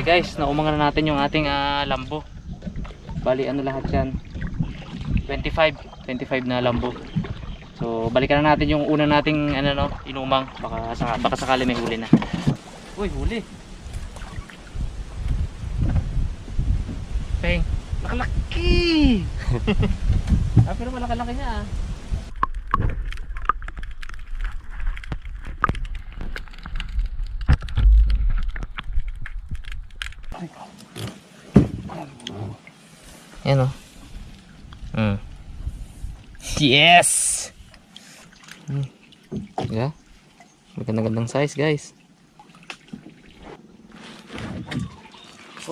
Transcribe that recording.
Okay guys, naumangan na natin yung ating lambo. Bali ano lahat yan, 25 na lambo. So balikan na natin yung una nating inumang. Baka sakali may huli na. Uy, huli. Peng, nakalaki. Pero malaki-laki niya Yan o. Yes! Yeah. Magandang size guys.